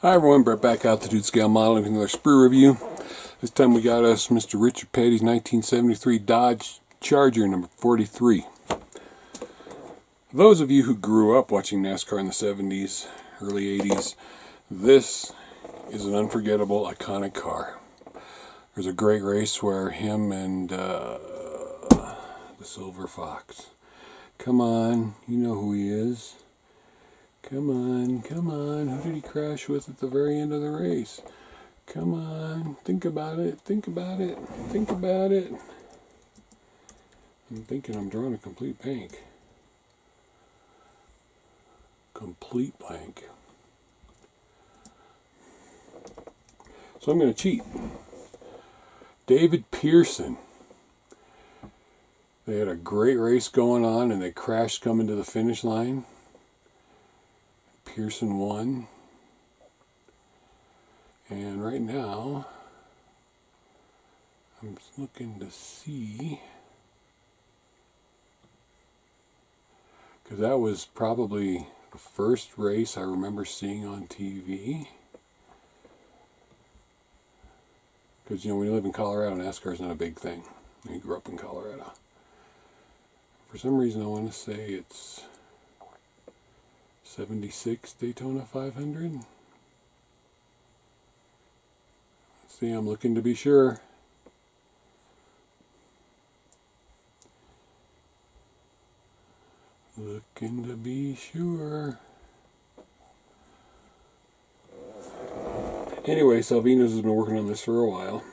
Hi everyone, Brett back out to Dude Scale Modeling with another Sprue review. This time we got us Mr. Richard Petty's 1973 Dodge Charger number 43. For those of you who grew up watching NASCAR in the 70s, early 80s, this is an unforgettable, iconic car. There's a great race where him and the Silver Fox. Come on, you know who he is. Come on, come on. Who did he crash with at the very end of the race? Come on, think about it, think about it, think about it. I'm thinking I'm drawing a complete blank. Complete blank. So I'm going to cheat. David Pearson. They had a great race going on and they crashed coming to the finish line. Pearson won, and right now I'm just looking to see, because that was probably the first race I remember seeing on TV, because you know when you live in Colorado, NASCAR is not a big thing. You grew up in Colorado. For some reason I want to say it's 76 Daytona 500. Let's see, I'm looking to be sure. Looking to be sure. Anyway, Salvinos has been working on this for a while.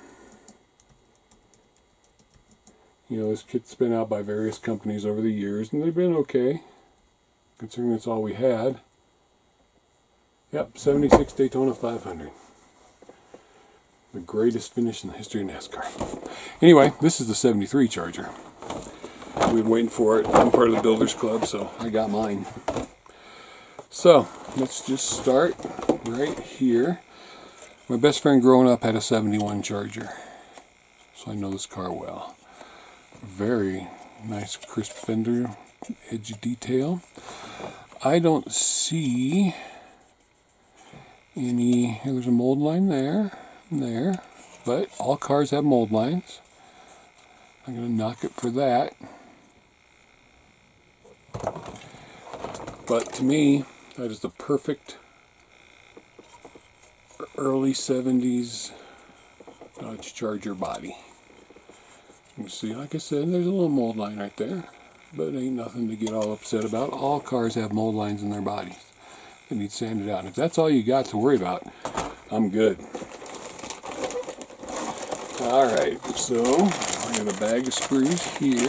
You know, this kit's been out by various companies over the years, and they've been okay, considering that's all we had. Yep, 76 Daytona 500. The greatest finish in the history of NASCAR. Anyway, this is the 73 Charger. We've been waiting for it. I'm part of the Builders Club, so I got mine. So, let's just start right here. My best friend growing up had a 71 Charger, so I know this car well. Very nice crisp fender, edge detail. I don't see any, here there's a mold line there, and there, but all cars have mold lines. I'm going to knock it for that. But to me, that is the perfect early 70s Dodge Charger body. You see, like I said, there's a little mold line right there, but it ain't nothing to get all upset about. All cars have mold lines in their bodies. They need sanded out. And if that's all you got to worry about, I'm good. Alright, so I got a bag of sprues here.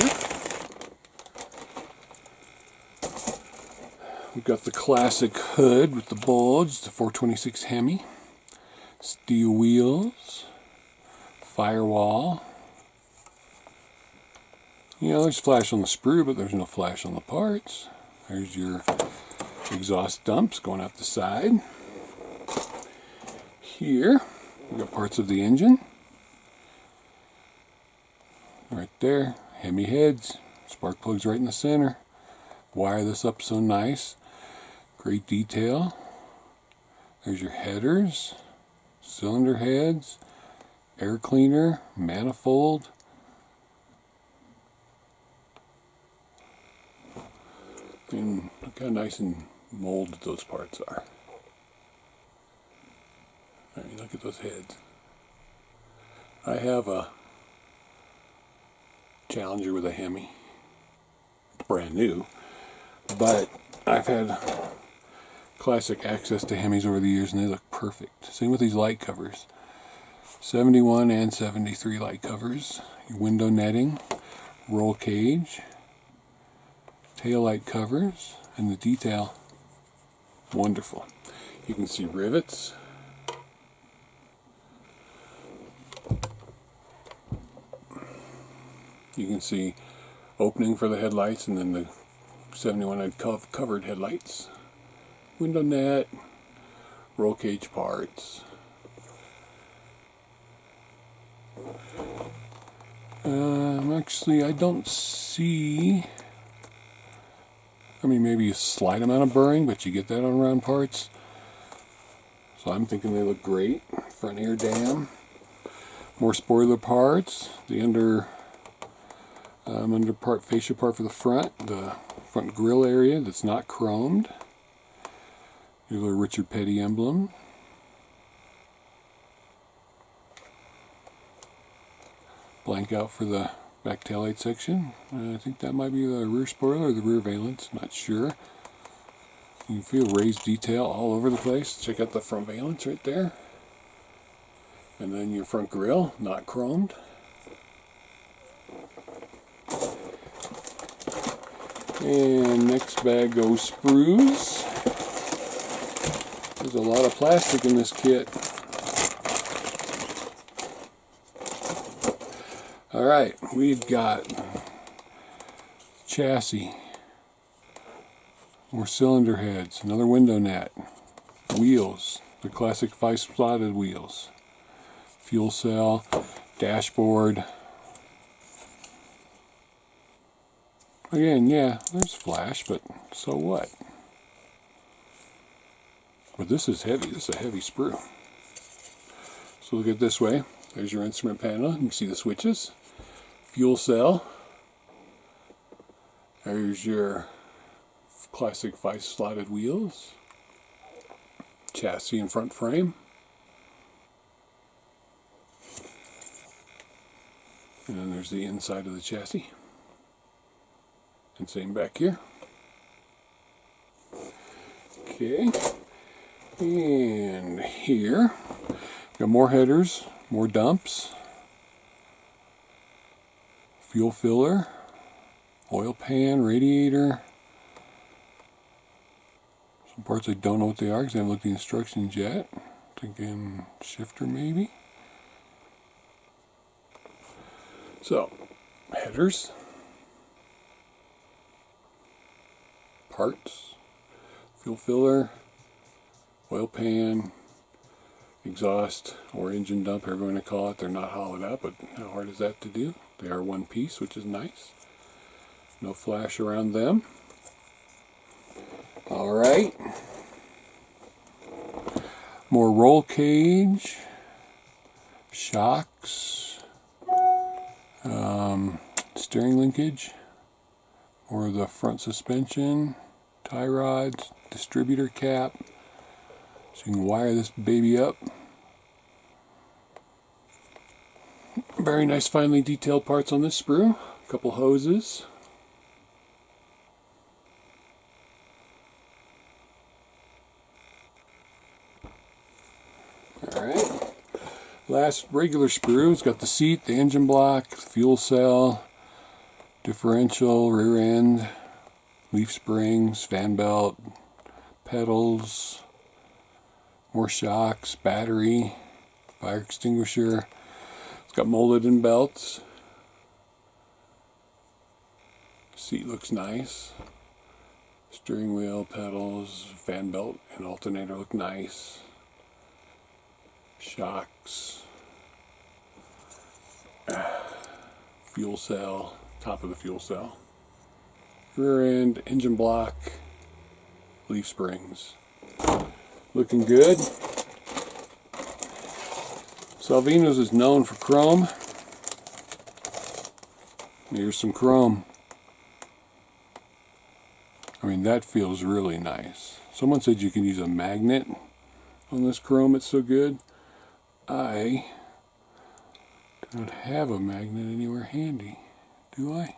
We've got the classic hood with the bulge, the 426 Hemi, steel wheels, firewall. You know, there's flash on the sprue, but there's no flash on the parts. There's your exhaust dumps going out the side. Here, we've got parts of the engine. Right there, Hemi heads, spark plugs right in the center. Wire this up so nice. Great detail. There's your headers, cylinder heads, air cleaner, manifold. And look how nice and molded those parts are. I mean, look at those heads. I have a Challenger with a Hemi. It's brand new. But I've had classic access to Hemis over the years and they look perfect. Same with these light covers. 71 and 73 light covers. Your window netting, roll cage, tail light covers, and the detail, wonderful. You can see rivets. You can see opening for the headlights and then the 71 had covered headlights. Window net, roll cage parts. Actually, I don't see, I mean, maybe a slight amount of burring, but you get that on round parts. So So I'm thinking they look great. Front air dam. More spoiler parts. The under part, fascia part for the front grill area that's not chromed. Your little Richard Petty emblem. Blank out for the back taillight section. I think that might be the rear spoiler or the rear valence, not sure. You can feel raised detail all over the place. Check out the front valence right there. And then your front grille, not chromed. And next bag goes sprues. There's a lot of plastic in this kit. Alright, we've got chassis, more cylinder heads, another window net, wheels, the classic 5-slotted wheels, fuel cell, dashboard. Again, yeah, there's flash, but so what? But this is heavy. This is a heavy sprue. So look at it this way. There's your instrument panel. You can see the switches. Fuel cell. There's your classic 5-slotted wheels. Chassis and front frame. And then there's the inside of the chassis. And same back here. Okay. And here, got more headers, more dumps, fuel filler, oil pan, radiator. Some parts I don't know what they are because I haven't looked at the instructions yet. Thinking shifter maybe. So, headers, parts, fuel filler, oil pan, exhaust or engine dump, however you want to call it. They're not hollowed out, but how hard is that to do? They are one piece, which is nice. No flash around them. Alright. More roll cage, shocks, steering linkage, more of the front suspension, tie rods, distributor cap. So you can wire this baby up. Very nice finely detailed parts on this sprue. A couple hoses. Alright. Last regular sprue. It's got the seat, the engine block, fuel cell, differential, rear end, leaf springs, fan belt, pedals, more shocks, battery, fire extinguisher. It's got molded in belts. Seat looks nice. Steering wheel, pedals, fan belt and alternator look nice. Shocks. Fuel cell, top of the fuel cell. Rear end, engine block, leaf springs. Looking good. Salvinos is known for chrome. Here's some chrome. I mean, that feels really nice. Someone said you can use a magnet on this chrome, it's so good. I don't have a magnet anywhere handy, do I?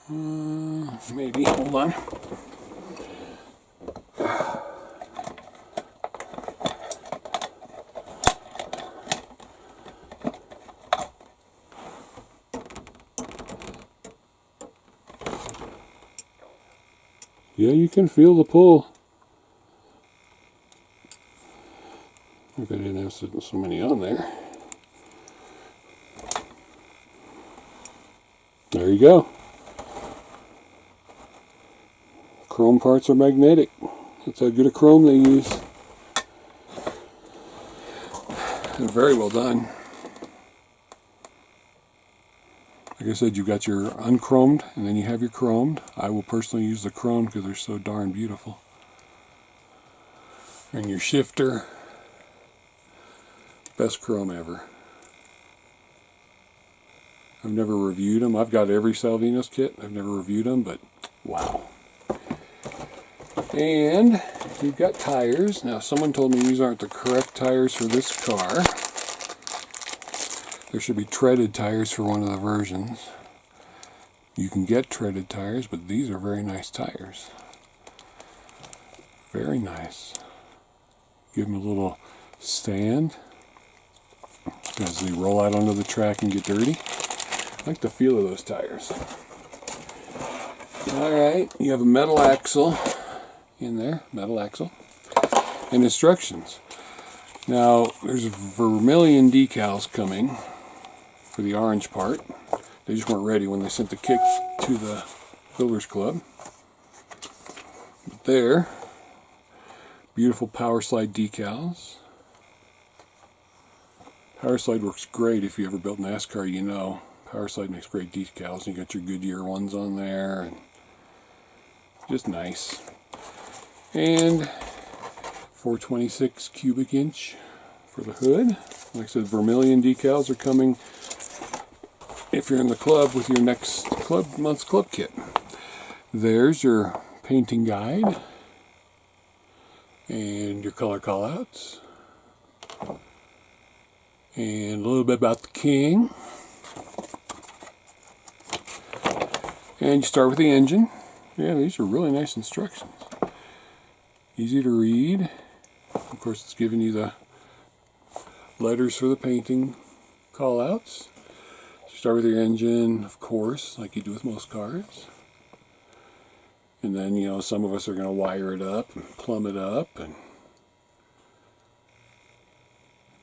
Maybe, hold on. Yeah, you can feel the pull. If I didn't have so many on there. There you go. Chrome parts are magnetic. That's how good a chrome they use. And very well done. Like I said, you've got your unchromed and then you have your chromed. I will personally use the chrome because they're so darn beautiful. And your shifter, best chrome ever. I've never reviewed them. I've got every Salvinos kit. I've never reviewed them, but wow. And you've got tires. Now, someone told me these aren't the correct tires for this car. There should be treaded tires for one of the versions. You can get treaded tires, but these are very nice tires. Very nice. Give them a little stand as they roll out onto the track and get dirty. I like the feel of those tires. Alright, you have a metal axle in there, metal axle, and instructions. Now, there's vermilion decals coming for the orange part. They just weren't ready when they sent the kit to the Builders Club. But there, beautiful power slide decals. Power slide works great. If you ever built NASCAR, you know. Power slide makes great decals. You got your Goodyear ones on there, and just nice. And 426 cubic inch for the hood. Like I said, vermilion decals are coming if you're in the club with your next month's club kit. There's your painting guide and your color callouts. And a little bit about the King. And you start with the engine. Yeah, these are really nice instructions. Easy to read. Of course, it's giving you the letters for the painting callouts. So you start with your engine, of course, like you do with most cars. And then, you know, some of us are going to wire it up and plumb it up and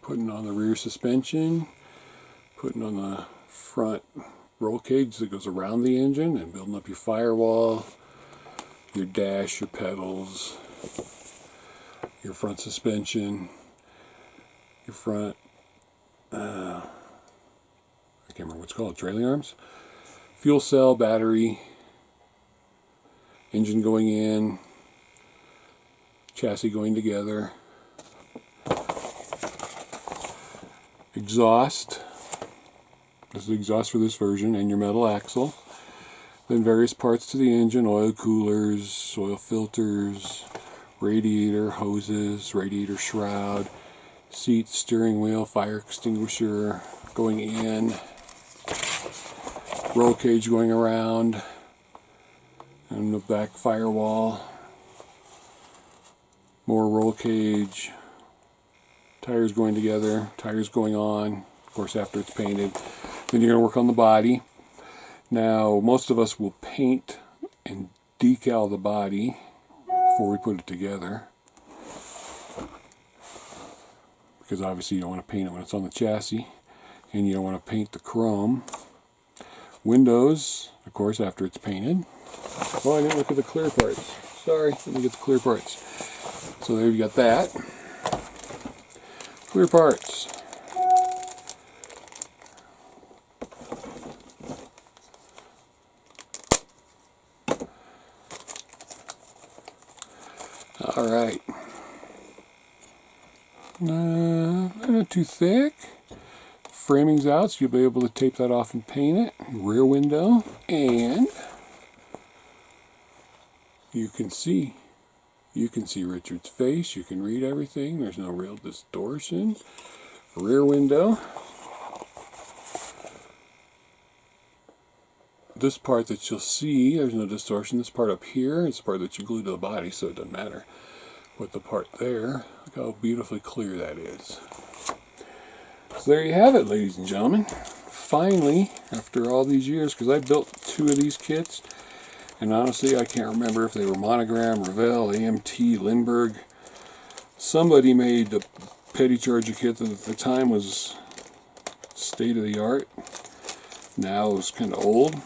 putting on the rear suspension, putting on the front roll cage that goes around the engine, and building up your firewall, your dash, your pedals, your front suspension, your front, I can't remember what it's called, trailing arms, fuel cell, battery, engine going in, chassis going together, exhaust. This is the exhaust for this version, and your metal axle. Then various parts to the engine, oil coolers, oil filters, radiator hoses, radiator shroud, seat, steering wheel, fire extinguisher going in, roll cage going around, and the back firewall, more roll cage, tires going together, tires going on, of course after it's painted. Then you're going to work on the body. Now, most of us will paint and decal the body before we put it together, because obviously you don't want to paint it when it's on the chassis, and you don't want to paint the chrome. Windows, of course, after it's painted. Oh, I didn't look at the clear parts. Sorry, let me get the clear parts. So there you got that. Clear parts. Alright. Not too thick. Framing's out, so you'll be able to tape that off and paint it. Rear window. And you can see Richard's face. You can read everything. There's no real distortion. Rear window. This part that you'll see, there's no distortion. This part up here is the part that you glue to the body, so it doesn't matter what the part there. Look how beautifully clear that is. So there you have it, ladies and gentlemen. Finally, after all these years, because I built 2 of these kits, and honestly, I can't remember if they were Monogram, Revell, AMT, Lindbergh. Somebody made a petty charger kit that at the time was state of the art. Now it's kind of old.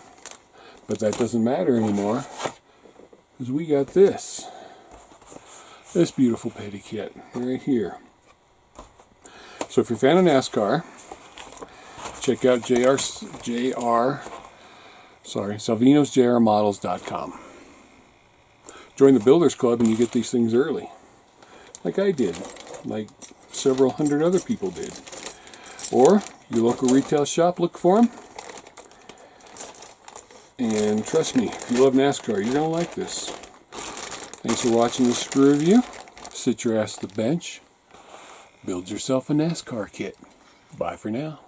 But that doesn't matter anymore, because we got this beautiful petty kit right here. So if you're a fan of NASCAR, check out SalvinosJRModels.com. Join the Builders Club and you get these things early. like I did, like several hundred other people did. Or your local retail shop, look for them. And trust me, if you love NASCAR, you're going to like this. Thanks for watching this Sprue review. Sit your ass to the bench. Build yourself a NASCAR kit. Bye for now.